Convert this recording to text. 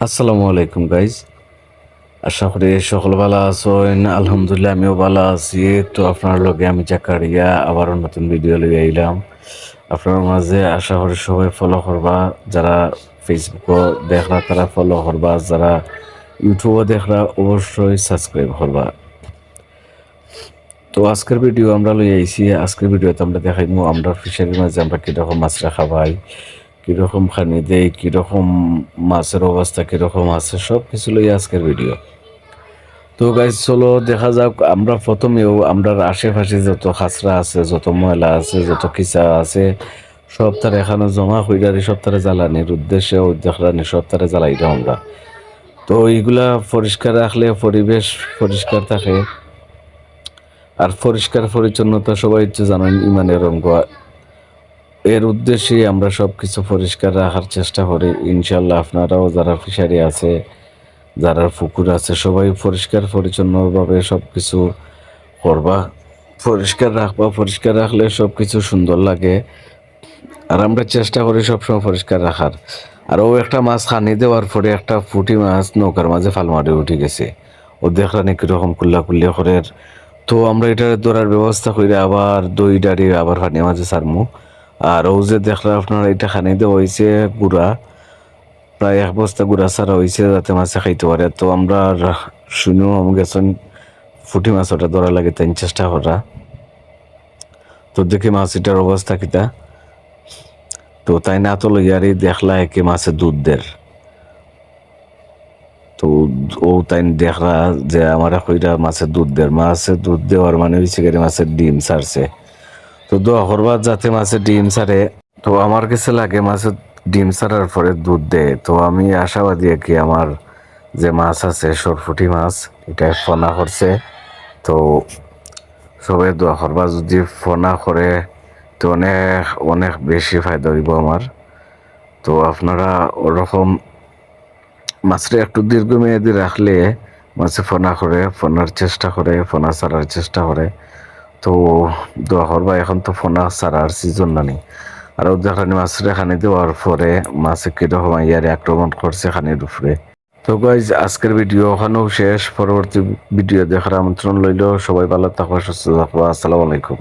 আসসালামু আলাইকুম গাইজ। আশা করি সকল ভালো আছেন। আলহামদুলিল্লাহ আমিও ভালো আছি। তো আপনার লগে আমি জাকারিয়া আবারও নতুন ভিডিও লিয়ে আইলাম আপনার মাঝে। আশা করি সবাই ফলো করবা, যারা ফেসবুকও দেখরা তারা ফলো করবা, যারা ইউটিউবও দেখরা অবশ্যই সাবস্ক্রাইব করবা। তো আজকের ভিডিও আমরা লই আইছি। আজকের ভিডিওতে আমরা দেখাইমু আমরা ফিশারির মাঝে আমরা কীরকম মাছ রাখা ভাই, কীরকম খানি দেই, কীরকম মাছের অবস্থা কীরকম আছে, সব কিছু লইয়া আজকের ভিডিও। তো গাইজ চলো দেখা যাক। আমরা প্রথমেও আমরা আশেপাশে যত খাসরা আছে, যত ময়লা আছে, যত কিচা আছে, সব তার এখানে জমা হইয়ারি সব তারা জ্বালানির উদ্দেশ্যে উদ্দেশ্য সব তারা জ্বালাইটা আমরা। তো এইগুলা পরিষ্কার রাখলে পরিবেশ পরিষ্কার থাকে। আর পরিষ্কার পরিচ্ছন্নতা সবাই তো জানেন ইমানের অঙ্গ। এর উদ্দেশ্যে আমরা সব কিছু পরিষ্কার রাখার চেষ্টা করি। ইনশাল্লাহ আপনারাও যারা ফিশারি আছে, যারা পুকুর আছে, সবাই পরিষ্কার পরিচ্ছন্নভাবে সব কিছু করবা, পরিষ্কার রাখবা। পরিষ্কার রাখলে সব কিছু সুন্দর লাগে। আর আমরা চেষ্টা করি সবসময় পরিষ্কার রাখার। আর ও একটা মাছ খানি দেওয়ার পরে একটা পুঁটি মাছ নৌকার মাঝে ফালমারি উঠে গেছে। ও দেখলানি কিরকম কুল্লা কুল্লি করে। তো আমরা এটা ধরার ব্যবস্থা করে আবার দই ডাড়ি আবার পানির মাঝে ছাড়মু। আর ও যে দেখলাম আপনার এটা খানি দেওয়া হয়েছে গুড়া, প্রায় 1 বস্তা গুড়া ছাড়া হয়েছে যাতে মাছে খাইতে পারে। তো আমরা শুনেও আমি গেছেন পুঁটি মাছ ওটা ধরা লাগে তাই চেষ্টা করা। তো দেখি মাছ এটার অবস্থা কিতা। তো তাই না তো লইয়ারই দেখলা একে মাছে দুধ দের। তো ও তাই দেখলা যে আমার কইরা মাছের দুধ দের, মাছের দুধ দেওয়ার মানে হয়েছে গেলে মাছের ডিম ছাড়ছে। তো দোয়া করবার যাতে মাছের ডিম ছাড়ে। তো আমার কাছে লাগে মাছের ডিম ছাড়ার পরে দুধ দেয়। তো আমি আশাবাদী কি আমার যে মাছ আছে সরপুঁটি মাছ এটা ফনা করছে। তো সবাই দোয়া করবা, যদি ফনা করে তো অনেক অনেক বেশি ফায়দা হইব আমার। তো আপনারা ওরকম মাছটা একটু দীর্ঘমেয়াদী রাখলে মাছে ফনা করে, ফোনার চেষ্টা করে, ফোনা ছাড়ার চেষ্টা করে। তো দোয়া করবা, এখন তো ফোনা ছাড়ার সিজন নানি। আর ওদের মাছটা খানি দেওয়ার পরে মাছে কিরকম ইয়ারে আক্রমণ করছে খানির উপরে। তো গাইজ আজকের ভিডিও ওখানেও শেষ। পরবর্তী ভিডিও দেখার আমন্ত্রণ লইল। সবাই ভালো থাকবা, সুস্থ থাকবা। আসসালামু আলাইকুম।